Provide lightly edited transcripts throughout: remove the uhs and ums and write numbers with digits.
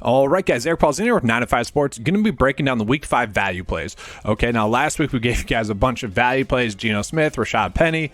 All right, guys, Eric Paul's in here with 9 to 5 Sports. Going to be breaking down the Week 5 value plays. Okay, now last week we gave you guys a bunch of value plays. Geno Smith, Rashad Penny,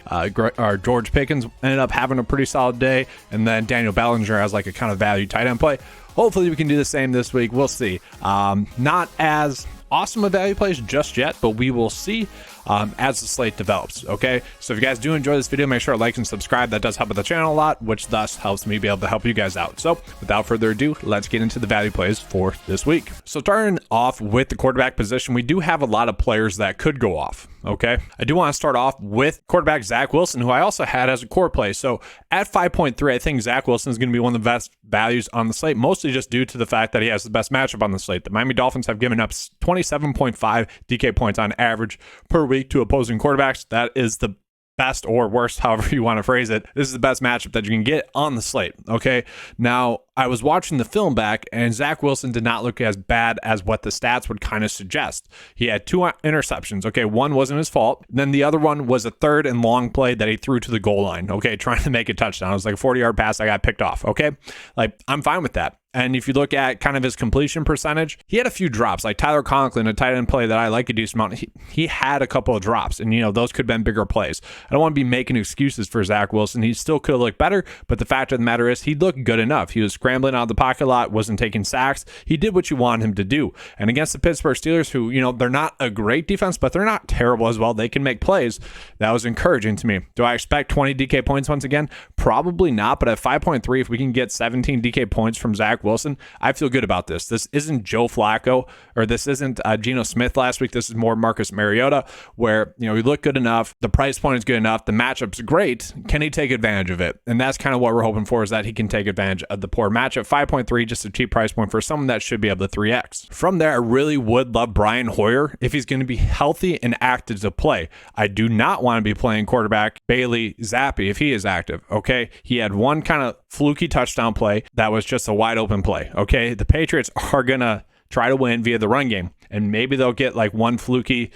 George Pickens ended up having a pretty solid day, and then Daniel Bellinger has like a kind of value tight end play. Hopefully we can do the same this week. We'll see. Not as awesome of value plays just yet, but we will see as the slate develops. Okay, so if you guys do enjoy this video, make sure to like and subscribe. That does help with the channel a lot, which thus helps me be able to help you guys out. So without further ado, let's get into the value plays for this week. So starting off with the quarterback position, we do have a lot of players that could go off. Okay, I do want to start off with quarterback Zach Wilson, who I also had as a core play. So at 5.3, I think Zach Wilson is going to be one of the best values on the slate, mostly just due to the fact that he has the best matchup on the slate. The Miami Dolphins have given up 27.5 DK points on average per week to opposing quarterbacks. That is the best or worst, however you want to phrase it. This is the best matchup that you can get on the slate. Okay, now I was watching the film back, and Zach Wilson did not look as bad as what the stats would kind of suggest. He had 2 interceptions. Okay, one wasn't his fault. Then the other one was a 3rd and long play that he threw to the goal line. Okay, trying to make a touchdown. It was like a 40-yard pass that got picked off. Okay, like I'm fine with that. And if you look at kind of his completion percentage, he had a few drops, like Tyler Conklin, a tight end play that I like a decent amount. He had a couple of drops, and those could have been bigger plays. I don't want to be making excuses for Zach Wilson. He still could have looked better, but the fact of the matter is he looked good enough. He was scrambling out of the pocket a lot, wasn't taking sacks. He did what you want him to do. And against the Pittsburgh Steelers, who, they're not a great defense, but they're not terrible as well. They can make plays. That was encouraging to me. Do I expect 20 DK points once again? Probably not, but at 5.3, if we can get 17 DK points from Zach Wilson, I feel good about this. This isn't Joe Flacco, or this isn't Geno Smith last week. This is more Marcus Mariota, where, he looked good enough. The price point is good enough. The matchup's great. Can he take advantage of it? And that's kind of what we're hoping for, is that he can take advantage of the poor matchup. 5.3, just a cheap price point for someone that should be able to 3X. From there, I really would love Brian Hoyer if he's going to be healthy and active to play. I do not want to be playing quarterback Bailey Zappi if he is active. Okay, he had one kind of fluky touchdown play that was just a wide open play. Okay, the Patriots are going to try to win via the run game, and maybe they'll get like one fluky,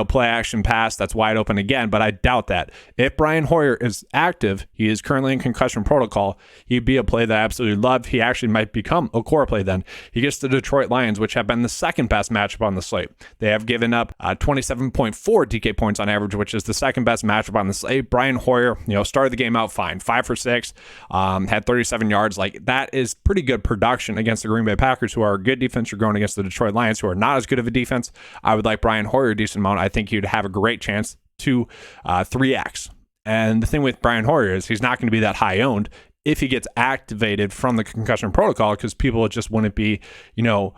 play action pass that's wide open again, but I doubt that. If Brian Hoyer is active, he is currently in concussion protocol, he'd be a play that I absolutely love. He actually might become a core play then. He gets the Detroit Lions, which have been the second best matchup on the slate. They have given up 27.4 DK points on average, which is the second best matchup on the slate. Brian Hoyer, started the game out fine, 5 for 6, had 37 yards. Like, that is pretty good production against the Green Bay Packers, who are a good defense. You're going against the Detroit Lions, who are not as good of a defense. I would like Brian Hoyer a decent amount. I think he'd have a great chance to 3X. And the thing with Brian Hoyer is he's not going to be that high owned if he gets activated from the concussion protocol, because people just wouldn't be,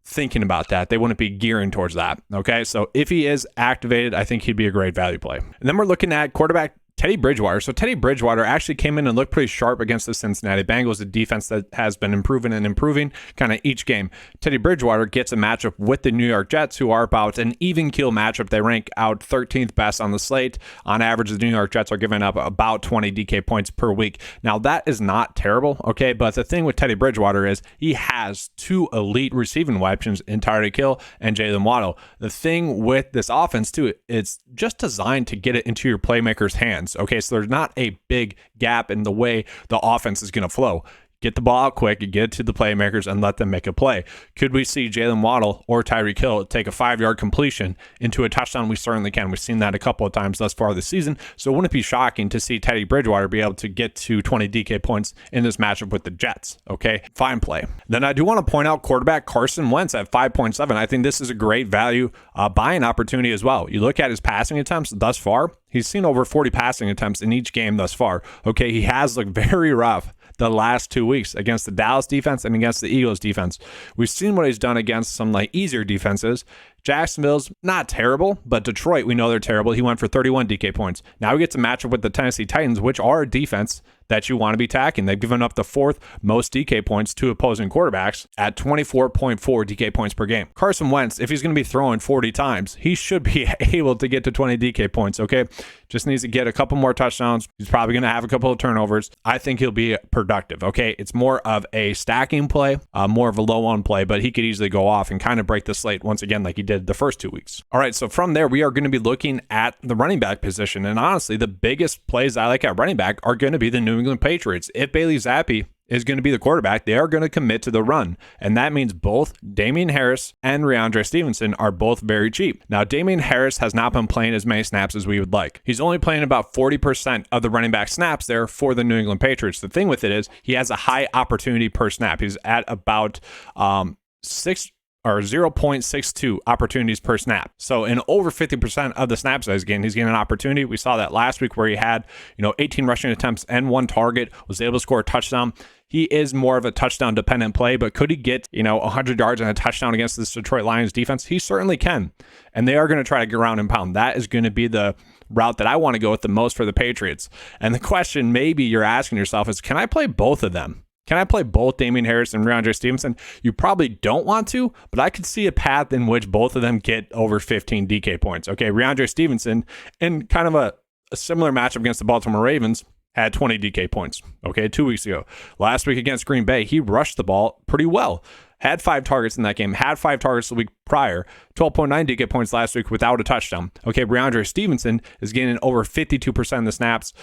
thinking about that. They wouldn't be gearing towards that. Okay, so if he is activated, I think he'd be a great value play. And then we're looking at quarterback Teddy Bridgewater. So Teddy Bridgewater actually came in and looked pretty sharp against the Cincinnati Bengals, a defense that has been improving kind of each game. Teddy Bridgewater gets a matchup with the New York Jets, who are about an even keel matchup. They rank out 13th best on the slate. On average, the New York Jets are giving up about 20 DK points per week. Now, that is not terrible, okay? But the thing with Teddy Bridgewater is he has 2 elite receiving weapons in Tyreek Hill and Jalen Waddle. The thing with this offense, too, it's just designed to get it into your playmakers' hands. Okay, so there's not a big gap in the way the offense is going to flow. Get the ball out quick, get it to the playmakers, and let them make a play. Could we see Jalen Waddle or Tyreek Hill take a 5-yard completion into a touchdown? We certainly can. We've seen that a couple of times thus far this season, so it wouldn't be shocking to see Teddy Bridgewater be able to get to 20 DK points in this matchup with the Jets. Okay, fine play. Then I do want to point out quarterback Carson Wentz at 5.7. I think this is a great value buying opportunity as well. You look at his passing attempts thus far, he's seen over 40 passing attempts in each game thus far. Okay, he has looked very rough the last 2 weeks against the Dallas defense and against the Eagles defense. We've seen what he's done against some easier defenses. Jacksonville's not terrible, but Detroit, we know they're terrible. He went for 31 DK points. Now he gets a matchup with the Tennessee Titans, which are a defense that you want to be attacking. They've given up the 4th most DK points to opposing quarterbacks at 24.4 DK points per game. Carson Wentz, if he's going to be throwing 40 times, he should be able to get to 20 DK points, okay? Just needs to get a couple more touchdowns. He's probably going to have a couple of turnovers. I think he'll be productive, okay? It's more of a stacking play, more of a low-on play, but he could easily go off and kind of break the slate once again like he did the first 2 weeks. All right, so from there, we are going to be looking at the running back position, and honestly, the biggest plays I like at running back are going to be the New England Patriots. If Bailey Zappi is going to be the quarterback, they are going to commit to the run. And that means both Damian Harris and Rhamondre Stevenson are both very cheap. Now, Damian Harris has not been playing as many snaps as we would like. He's only playing about 40% of the running back snaps there for the New England Patriots. The thing with it is he has a high opportunity per snap. He's at about 0.62 opportunities per snap. So in over 50% of the snaps that he's getting an opportunity. We saw that last week where he had, 18 rushing attempts and 1 target, was able to score a touchdown. He is more of a touchdown dependent play, but could he get, 100 yards and a touchdown against this Detroit Lions defense? He certainly can. And they are going to try to get around and pound. That is going to be the route that I want to go with the most for the Patriots. And the question maybe you're asking yourself is, can I play both of them? Can I play both Damian Harris and Rhamondre Stevenson? You probably don't want to, but I could see a path in which both of them get over 15 DK points. Okay, Rhamondre Stevenson, in kind of a similar matchup against the Baltimore Ravens, had 20 DK points, 2 weeks ago. Last week against Green Bay, he rushed the ball pretty well. Had 5 targets in that game, had 5 targets the week prior, 12.9 DK points last week without a touchdown. Okay, Rhamondre Stevenson is getting over 52% of the snaps.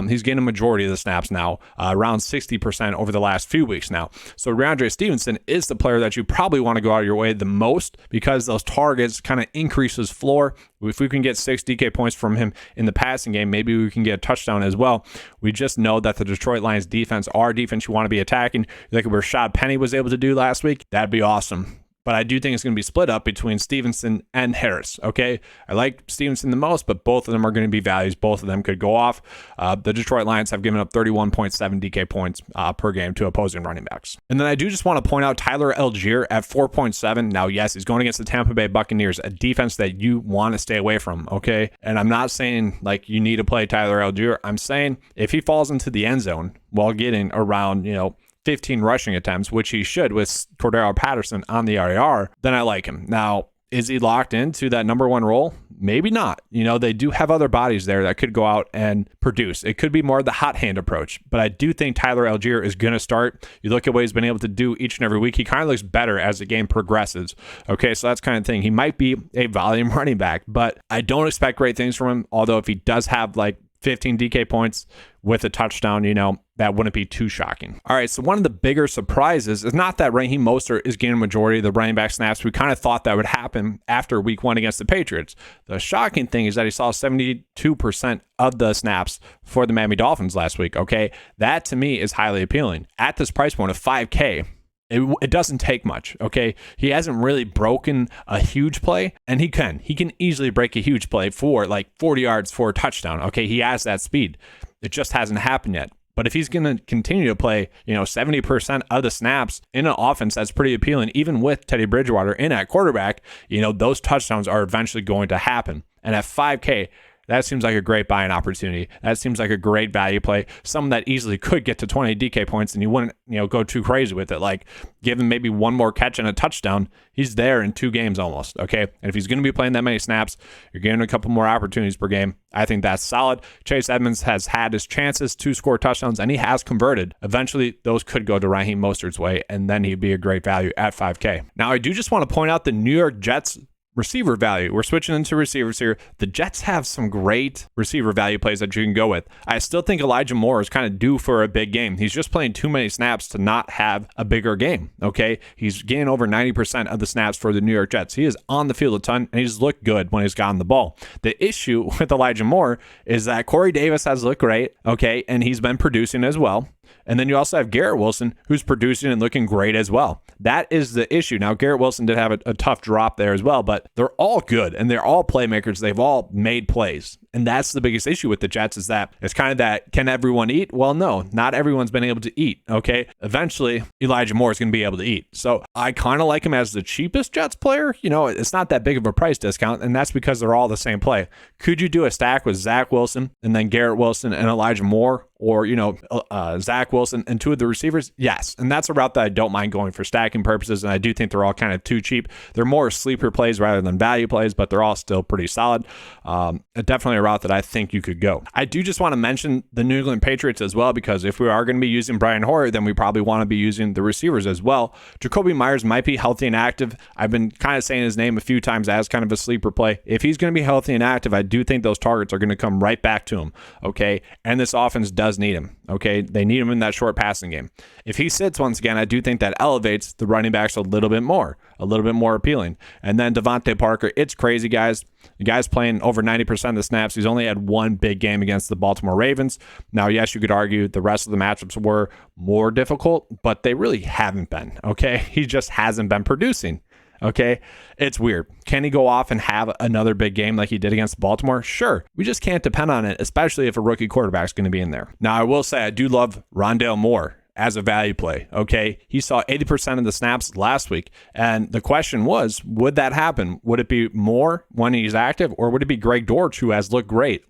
He's getting a majority of the snaps now, around 60% over the last few weeks now. So Rhamondre Stevenson is the player that you probably want to go out of your way the most because those targets kind of increase his floor. If we can get 6 DK points from him in the passing game, maybe we can get a touchdown as well. We just know that the Detroit Lions defense, our defense you want to be attacking, like Rashad Penny was able to do last week, that'd be awesome. But I do think it's going to be split up between Stevenson and Harris, okay? I like Stevenson the most, but both of them are going to be values. Both of them could go off. The Detroit Lions have given up 31.7 DK points per game to opposing running backs. And then I do just want to point out Tyler Algier at 4.7. Now, yes, he's going against the Tampa Bay Buccaneers, a defense that you want to stay away from, okay? And I'm not saying, like, you need to play Tyler Algier. I'm saying if he falls into the end zone while getting around, 15 rushing attempts, which he should with Cordero Patterson on the IR, then I like him. Now, is he locked into that number 1 role? Maybe not. They do have other bodies there that could go out and produce. It could be more of the hot hand approach, but I do think Tyler Algier is going to start. You look at what he's been able to do each and every week. He kind of looks better as the game progresses. Okay, so that's kind of thing. He might be a volume running back, but I don't expect great things from him. Although if he does have like 15 DK points with a touchdown, that wouldn't be too shocking. All right, so one of the bigger surprises is not that Raheem Mostert is getting a majority of the running back snaps. We kind of thought that would happen after week 1 against the Patriots. The shocking thing is that he saw 72% of the snaps for the Miami Dolphins last week, okay? That to me is highly appealing. At this price point of $5K, it doesn't take much, okay? He hasn't really broken a huge play, and he can easily break a huge play for like 40 yards for a touchdown, okay? He has that speed. It just hasn't happened yet. But if he's going to continue to play, 70% of the snaps in an offense that's pretty appealing, even with Teddy Bridgewater in at quarterback, those touchdowns are eventually going to happen. And at $5K, that seems like a great buying opportunity. That seems like a great value play. Someone that easily could get to 20 DK points and you wouldn't, go too crazy with it. Like give him maybe 1 more catch and a touchdown. He's there in 2 games almost. Okay. And if he's going to be playing that many snaps, you're getting a couple more opportunities per game. I think that's solid. Chase Edmonds has had his chances to score touchdowns and he has converted. Eventually those could go to Raheem Mostert's way and then he'd be a great value at $5K. Now I do just want to point out the New York Jets receiver value. We're switching into receivers here. The Jets have some great receiver value plays that you can go with. I still think Elijah Moore is kind of due for a big game. He's just playing too many snaps to not have a bigger game, okay? He's getting over 90% of the snaps for the New York Jets. He is on the field a ton, and he's looked good when he's gotten the ball. The issue with Elijah Moore is that Corey Davis has looked great, okay, and he's been producing as well. And then you also have Garrett Wilson, who's producing and looking great as well. That is the issue. Now, Garrett Wilson did have a tough drop there as well, but they're all good, and they're all playmakers. They've all made plays. And that's the biggest issue with the Jets is that it's kind of that, can everyone eat? Well, no, not everyone's been able to eat, okay? Eventually, Elijah Moore is going to be able to eat. So I kind of like him as the cheapest Jets player. It's not that big of a price discount, and that's because they're all the same play. Could you do a stack with Zach Wilson and then Garrett Wilson and Elijah Moore? Or, Zach Wilson and 2 of the receivers? Yes. And that's a route that I don't mind going for stacking purposes. And I do think they're all kind of too cheap. They're more sleeper plays rather than value plays, but they're all still pretty solid. Definitely a route that I think you could go. I do just want to mention the New England Patriots as well, because if we are going to be using Brian Hoyer, then we probably want to be using the receivers as well. Jacoby Myers might be healthy and active. I've been kind of saying his name a few times as kind of a sleeper play. If he's going to be healthy and active, I do think those targets are going to come right back to him, okay? And this offense does need him, okay? They need him in that short passing game. If he sits once again, I do think that elevates the running backs a little bit more appealing. And then Devontae Parker, it's crazy, guys. The guy's playing over 90% of the snaps. He's only had one big game against the Baltimore Ravens. Now, yes, you could argue the rest of the matchups were more difficult, but they really haven't been, okay? He just hasn't been producing. Okay, it's weird. Can he go off and have another big game like he did against Baltimore? Sure. We just can't depend on it, especially if a rookie quarterback's going to be in there. Now, I will say I do love Rondale Moore as a value play, okay? He saw 80% of the snaps last week, and the question was, would that happen? Would it be Moore when he's active, or would it be Greg Dortch, who has looked great?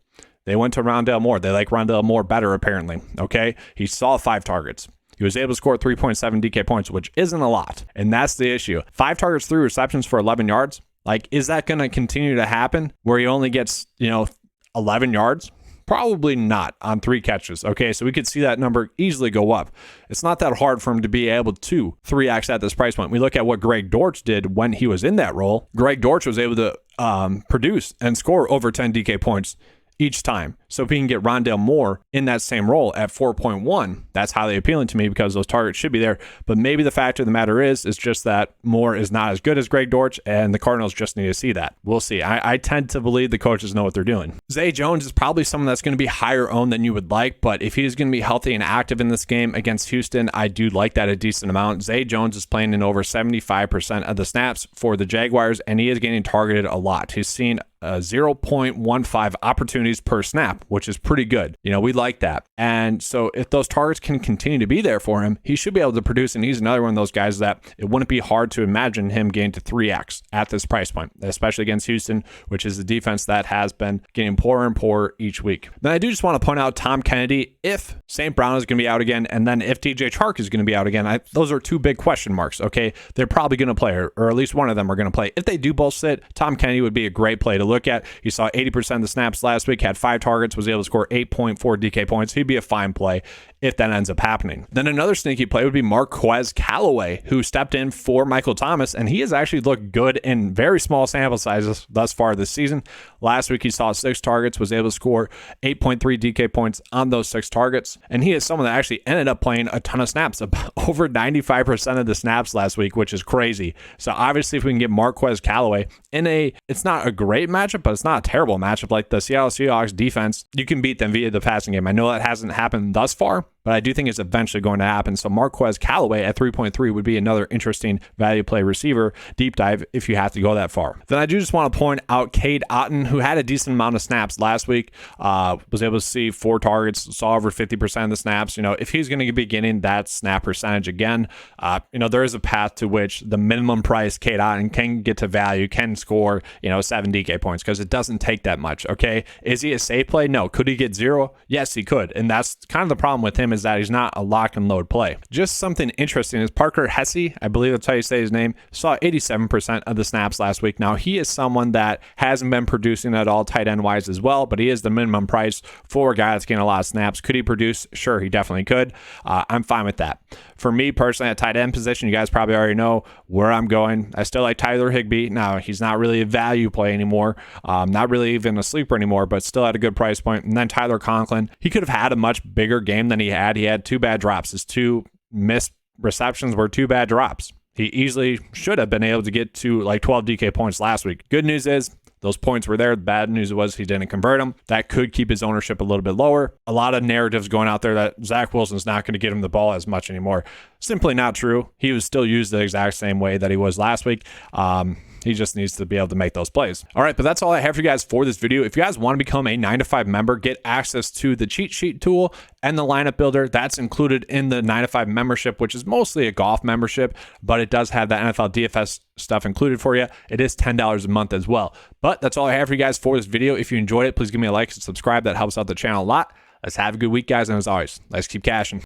They went to Rondale Moore. They like Rondale Moore better, apparently, okay? He saw 5 targets. He was able to score 3.7 DK points, which isn't a lot. And that's the issue. 5 targets, 3 receptions for 11 yards. Like, is that going to continue to happen where he only gets, 11 yards? Probably not on 3 catches. Okay, so we could see that number easily go up. It's not that hard for him to be able to 3x at this price point. We look at what Greg Dortch did when he was in that role. Greg Dortch was able to produce and score over 10 DK points each time. So if he can get Rondale Moore in that same role at 4.1, that's highly appealing to me because those targets should be there. But maybe the fact of the matter is just that Moore is not as good as Greg Dortch, and the Cardinals just need to see that. We'll see. I tend to believe the coaches know what they're doing. Zay Jones is probably someone that's going to be higher owned than you would like, but if he's going to be healthy and active in this game against Houston, I do like that a decent amount. Zay Jones is playing in over 75% of the snaps for the Jaguars, and he is getting targeted a lot. He's seen 0.15 opportunities per snap, which is pretty good. We like that. And so if those targets can continue to be there for him, he should be able to produce. And he's another one of those guys that it wouldn't be hard to imagine him getting to 3x at this price point, especially against Houston, which is the defense that has been getting poorer and poorer each week. Then I do just want to point out Tom Kennedy, if St. Brown is going to be out again, and then if DJ Chark is going to be out again, those are 2 big question marks. Okay, they're probably going to play, or at least one of them are going to play. If they do both sit, Tom Kennedy would be a great play to look at. He saw 80% of the snaps last week, had 5 targets, was able to score 8.4 DK points. He'd be a fine play if that ends up happening. Then another sneaky play would be Marquez Callaway, who stepped in for Michael Thomas, and he has actually looked good in very small sample sizes thus far this season. Last week, he saw 6 targets, was able to score 8.3 DK points on those 6 targets, and he is someone that actually ended up playing a ton of snaps, over 95% of the snaps last week, which is crazy. So obviously, if we can get Marquez Callaway in it's not a great matchup, but it's not a terrible matchup. Like the Seattle Seahawks defense, you can beat them via the passing game. I know that hasn't happened thus far, but I do think it's eventually going to happen. So Marquez Callaway at 3.3 would be another interesting value play receiver deep dive if you have to go that far. Then I do just want to point out Cade Otton, who had a decent amount of snaps last week, was able to see 4 targets, saw over 50% of the snaps. If he's going to be getting that snap percentage again, there is a path to which the minimum price Cade Otton can get to value, can score, 7 DK points, because it doesn't take that much. Okay. Is he a safe play? No. Could he get 0? Yes, he could. And that's kind of the problem with him, is that he's not a lock and load play. Just something interesting is Parker Hesse, I believe that's how you say his name, saw 87% of the snaps last week. Now, he is someone that hasn't been producing at all tight end wise as well, but he is the minimum price for a guy that's getting a lot of snaps. Could he produce? Sure, he definitely could. I'm fine with that. For me personally, at tight end position, you guys probably already know where I'm going. I still like Tyler Higbee. Now, he's not really a value play anymore, not really even a sleeper anymore, but still at a good price point. And then Tyler Conklin, he could have had a much bigger game than he had. He had 2 bad drops. His 2 missed receptions were 2 bad drops. He easily should have been able to get to like 12 DK points last week. Good news is those points were there. The bad news was he didn't convert them. That could keep his ownership a little bit lower. A lot of narratives going out there that Zach Wilson's not going to get him the ball as much anymore. Simply not true. He was still used the exact same way that he was last week. He just needs to be able to make those plays. All right, but that's all I have for you guys for this video. If you guys want to become a 9to5 member, get access to the cheat sheet tool and the lineup builder. That's included in the 9to5 membership, which is mostly a golf membership, but it does have that NFL DFS stuff included for you. It is $10 a month as well. But that's all I have for you guys for this video. If you enjoyed it, please give me a like and subscribe. That helps out the channel a lot. Let's have a good week, guys. And as always, let's keep cashing.